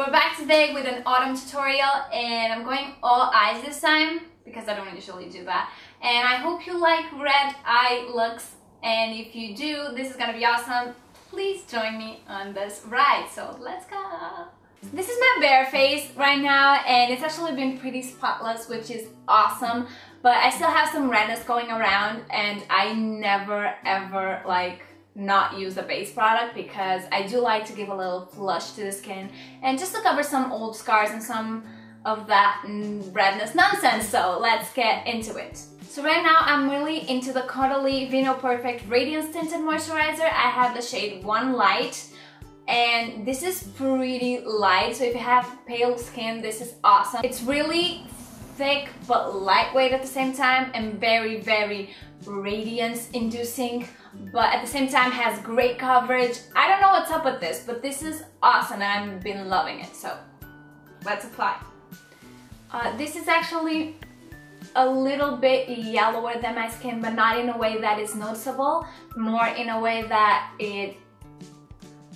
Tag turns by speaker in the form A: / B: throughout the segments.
A: we're back today with an autumn tutorial, and I'm going all eyes this time because I don't usually do that. And I hope you like red eye looks, and if you do, this is gonna be awesome. Please join me on this ride, so let's go. This is my bare face right now, and it's actually been pretty spotless, which is awesome, but I still have some redness going around, and I never ever like not use a base product because I do like to give a little flush to the skin and just to cover some old scars and some of that redness nonsense. So let's get into it. So right now I'm really into the Caudalie Vino Perfect Radiance Tinted Moisturizer. I have the shade 1 Light, and this is pretty light, so if you have pale skin, this is awesome. It's really thick but lightweight at the same time, and very, very radiance inducing, but at the same time has great coverage. I don't know what's up with this, but this is awesome and I've been loving it, so let's apply. This is actually a little bit yellower than my skin, but not in a way that is noticeable, more in a way that it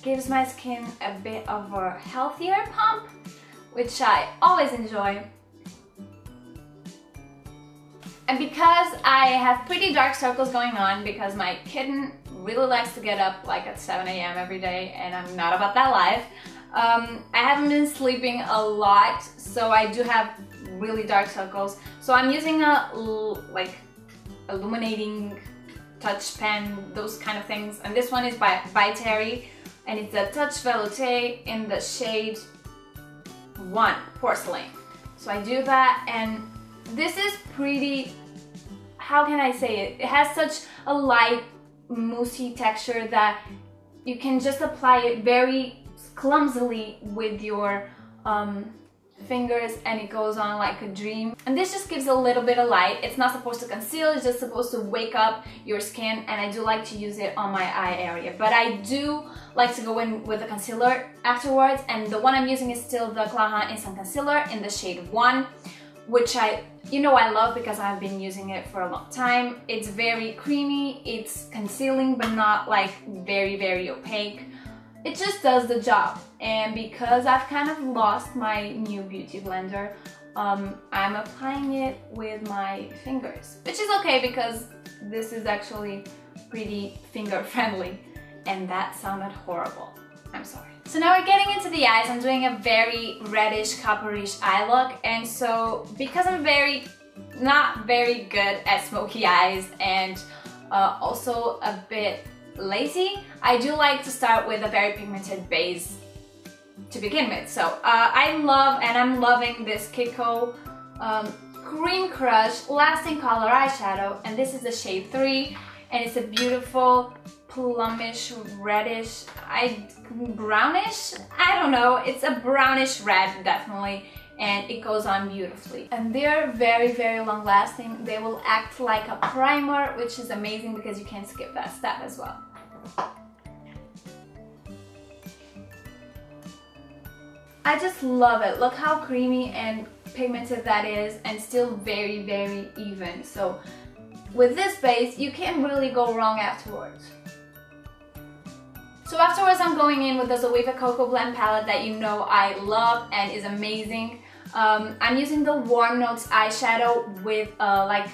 A: gives my skin a bit of a healthier pump, which I always enjoy. And because I have pretty dark circles going on, because my kitten really likes to get up like at 7 a.m. every day, and I'm not about that life, I haven't been sleeping a lot, so I do have really dark circles. So I'm using a like illuminating touch pen, those kind of things, and this one is by Terry, and it's a Touch Velouté in the shade 1 Porcelain. So I do that, and this is pretty, how can I say it? It has such a light, moussey texture that you can just apply it very clumsily with your fingers, and it goes on like a dream. And this just gives a little bit of light. It's not supposed to conceal, it's just supposed to wake up your skin, and I do like to use it on my eye area. But I do like to go in with a concealer afterwards, and the one I'm using is still the Clarin Instant Concealer in the shade 1, which I love because I've been using it for a long time. It's very creamy, it's concealing but not like very, very opaque. It just does the job. And because I've kind of lost my new beauty blender, I'm applying it with my fingers, which is okay because this is actually pretty finger friendly, and that sounded horrible. I'm sorry. So now we're getting into the eyes. I'm doing a very reddish, copperish eye look, and so because I'm not very good at smoky eyes and also a bit lazy, I do like to start with a very pigmented base to begin with. So I'm loving this Kiko Cream Crush Lasting Color Eyeshadow, and this is the shade 3, and it's a beautiful plumish, reddish, brownish? I don't know, it's a brownish red definitely, and it goes on beautifully. And they're very, very long lasting. They will act like a primer, which is amazing because you can skip that step as well. I just love it. Look how creamy and pigmented that is, and still very, very even. So with this base, you can't really go wrong afterwards. So afterwards, I'm going in with the Zoeva Cocoa Blend palette that you know I love and is amazing. I'm using the Warm Notes eyeshadow with like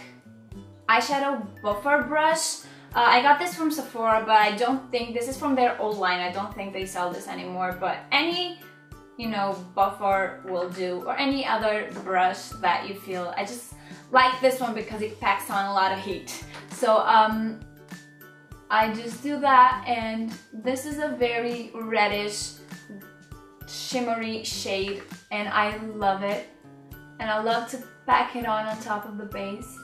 A: eyeshadow buffer brush. I got this from Sephora, but I don't think, this is from their old line, I don't think they sell this anymore, but any, buffer will do, or any other brush that you feel. I just like this one because it packs on a lot of heat. So I just do that, and this is a very reddish, shimmery shade, and I love it. And I love to pack it on top of the base.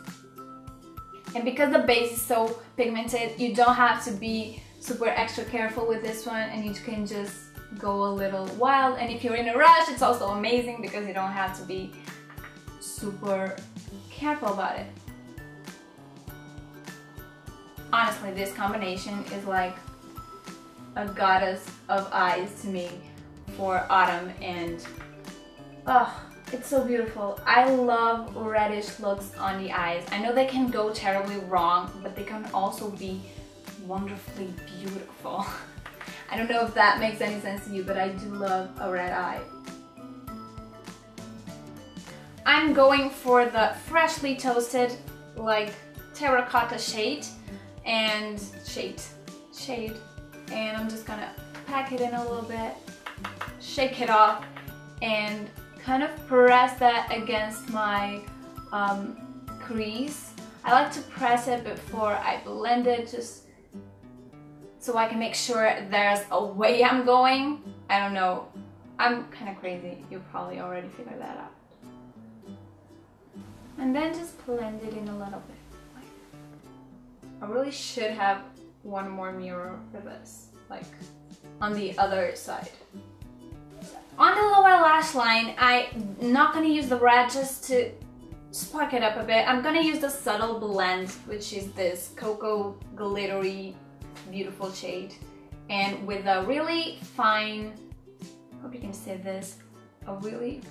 A: And because the base is so pigmented, you don't have to be super extra careful with this one, and you can just go a little wild. And if you're in a rush, it's also amazing because you don't have to be super careful about it. Honestly, this combination is like a goddess of eyes to me for autumn, and oh, it's so beautiful. I love reddish looks on the eyes. I know they can go terribly wrong, but they can also be wonderfully beautiful. I don't know if that makes any sense to you, but I do love a red eye. I'm going for the freshly toasted like terracotta shade, and I'm just gonna pack it in a little bit, shake it off, and kind of press that against my crease. I like to press it before I blend it, just so I can make sure there's a way I'm going. I don't know, I'm kind of crazy, you probably already figured that out. And then just blend it in a little bit. I really should have one more mirror for this, like on the other side. On the lower lash line, I'm not gonna use the red, just to spark it up a bit. I'm gonna use the Subtle Blend, which is this cocoa glittery beautiful shade, and with a really fine, hope you can see this, a really,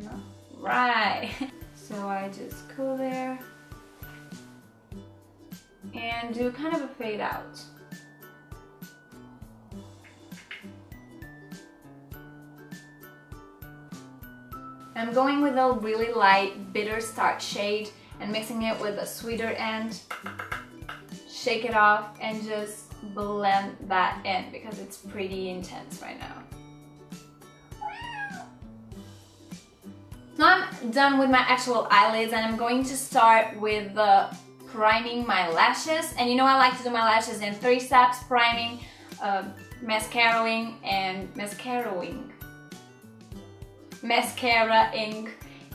A: no, right. So I just go there and do kind of a fade out. I'm going with a really light bitter start shade and mixing it with a sweeter end. Shake it off and just blend that in because it's pretty intense right now. Now I'm done with my actual eyelids, and I'm going to start with priming my lashes. And you know I like to do my lashes in 3 steps: priming, mascaraing, and mascara-ing,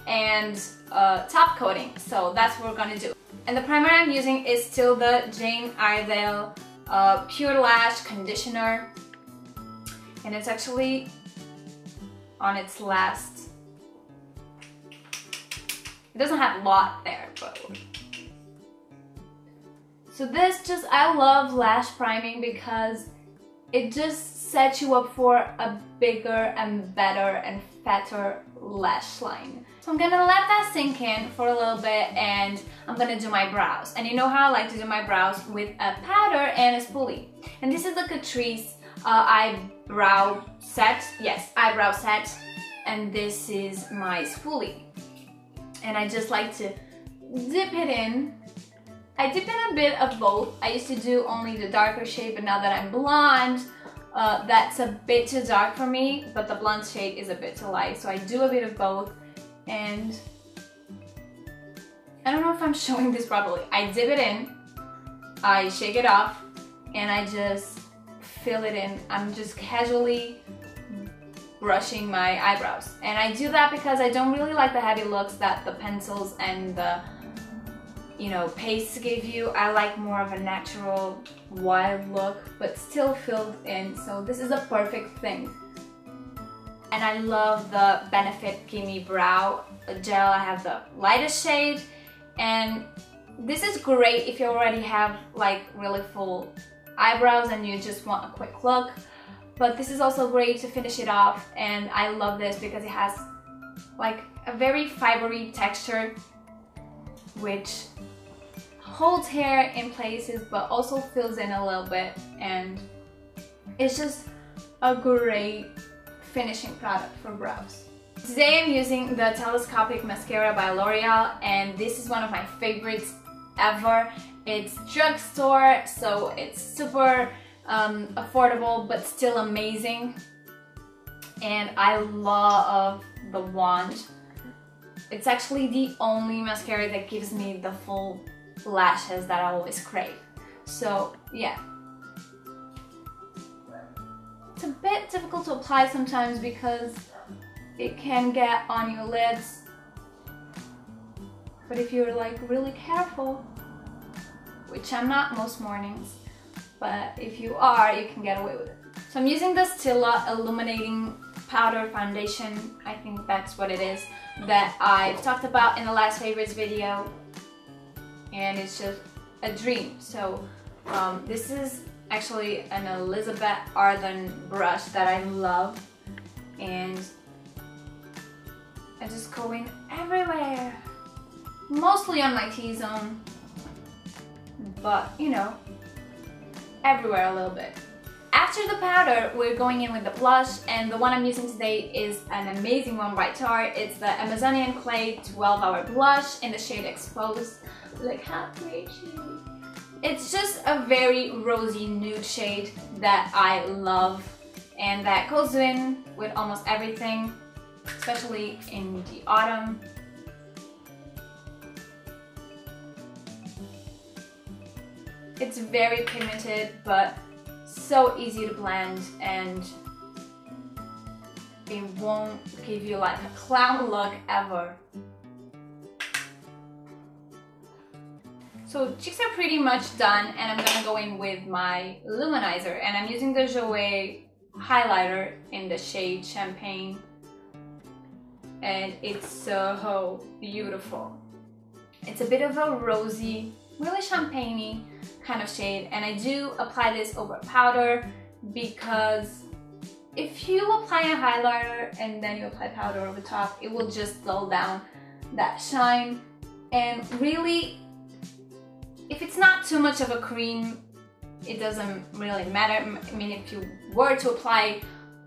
A: and top coating. So that's what we're gonna do. And the primer I'm using is still the Jane Iredale Pure Lash Conditioner, and it's actually on its last. It doesn't have a lot there, but so this just, I love lash priming because it just sets you up for a bigger and better and fatter lash line. So I'm gonna let that sink in for a little bit, and I'm gonna do my brows. And you know how I like to do my brows, with a powder and a spoolie. And this is the Catrice eyebrow set. Yes, eyebrow set. And this is my spoolie. And I just like to dip it in. I dip in a bit of both. I used to do only the darker shade, but now that I'm blonde, that's a bit too dark for me, but the blonde shade is a bit too light. So I do a bit of both, and I don't know if I'm showing this properly. I dip it in, I shake it off, and I just fill it in. I'm just casually brushing my eyebrows. And I do that because I don't really like the heavy looks that the pencils and the, you know, pastes give you. I like more of a natural, wild look, but still filled in. So this is a perfect thing. And I love the Benefit Gimme Brow Gel. I have the lightest shade, and this is great if you already have like really full eyebrows and you just want a quick look. But this is also great to finish it off, and I love this because it has like a very fibery texture which holds hair in places but also fills in a little bit, and it's just a great finishing product for brows. Today I'm using the Telescopic Mascara by L'Oreal, and this is one of my favorites ever. It's drugstore, so it's super affordable but still amazing, and I love the wand. It's actually the only mascara that gives me the full lashes that I always crave. So yeah, it's a bit difficult to apply sometimes because it can get on your lids, but if you're like really careful, which I'm not most mornings, but if you are, you can get away with it. So I'm using the Stila Illuminating Powder Foundation, I think that's what it is, that I've talked about in the last favorites video, and it's just a dream. So this is actually an Elizabeth Arden brush that I love, and I just go in everywhere, mostly on my T-zone, but you know, everywhere a little bit. After after the powder, we're going in with the blush, and the one I'm using today is an amazing one by Tarte. It's the Amazonian Clay 12-Hour Blush in the shade Exposed. Look how pretty. It's just a very rosy nude shade that I love, and that goes in with almost everything, especially in the autumn. It's very pigmented, but so easy to blend, and it won't give you like a clown look ever. So cheeks are pretty much done, and I'm gonna go in with my luminizer, and I'm using the Jouer highlighter in the shade Champagne, and it's so beautiful. It's a bit of a rosy, really champagne-y kind of shade, and I do apply this over powder because if you apply a highlighter and then you apply powder over top, it will just dull down that shine. And really, if it's not too much of a cream, it doesn't really matter. I mean, if you were to apply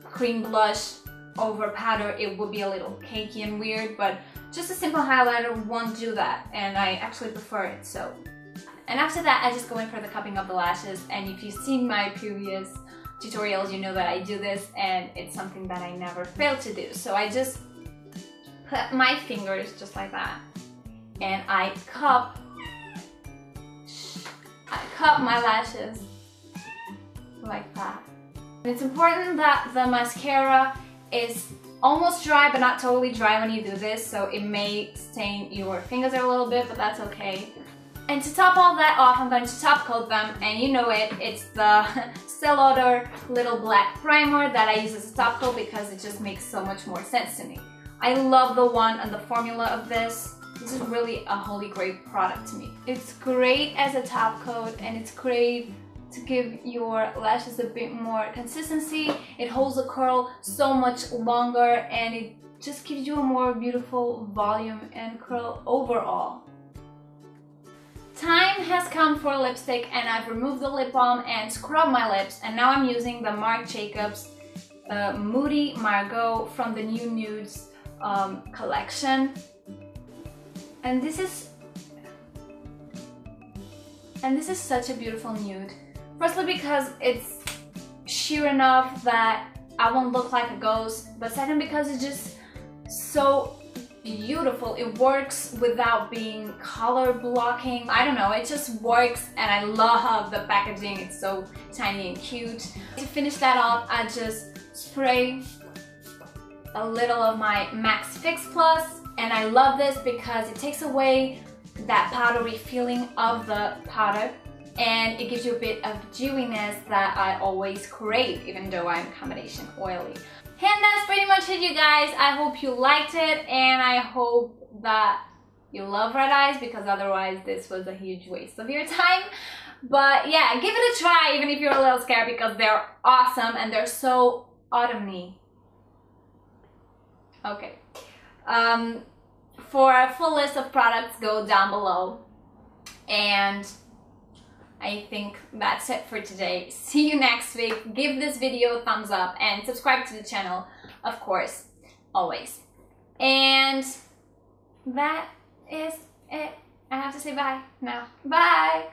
A: cream blush over powder, it would be a little cakey and weird, but just a simple highlighter won't do that, and I actually prefer it. So, and after that, I just go in for the cupping of the lashes, and if you've seen my previous tutorials, you know that I do this, and it's something that I never fail to do. So I just put my fingers just like that, and I cup my lashes like that. And it's important that the mascara is almost dry but not totally dry when you do this, so it may stain your fingers a little bit, but that's okay. And to top all that off, I'm going to top coat them, and you know it, it's the Estee Lauder Little Black Primer that I use as a top coat because it just makes so much more sense to me. I love the one and the formula of this. This is really a holy grail product to me. It's great as a top coat, and it's great to give your lashes a bit more consistency. It holds the curl so much longer, and it just gives you a more beautiful volume and curl overall. Time has come for lipstick, and I've removed the lip balm and scrubbed my lips, and now I'm using the Marc Jacobs Moody Margot from the New Nudes collection. And this is such a beautiful nude. Firstly, because it's sheer enough that I won't look like a ghost, but second, because it's just so beautiful. It works without being color blocking. I don't know, it just works, and I love the packaging. It's so tiny and cute. To finish that off, I just spray a little of my Max Fix Plus, and I love this because it takes away that powdery feeling of the powder, and it gives you a bit of dewiness that I always crave, even though I'm combination oily. And that's pretty much it, you guys. I hope you liked it, and I hope that you love red eyes, because otherwise this was a huge waste of your time. But yeah, give it a try even if you're a little scared, because they're awesome and they're so autumny. Okay. For a full list of products, go down below. And I think that's it for today. See you next week. Give this video a thumbs up and subscribe to the channel, of course, always. And that is it. I have to say bye now. Bye!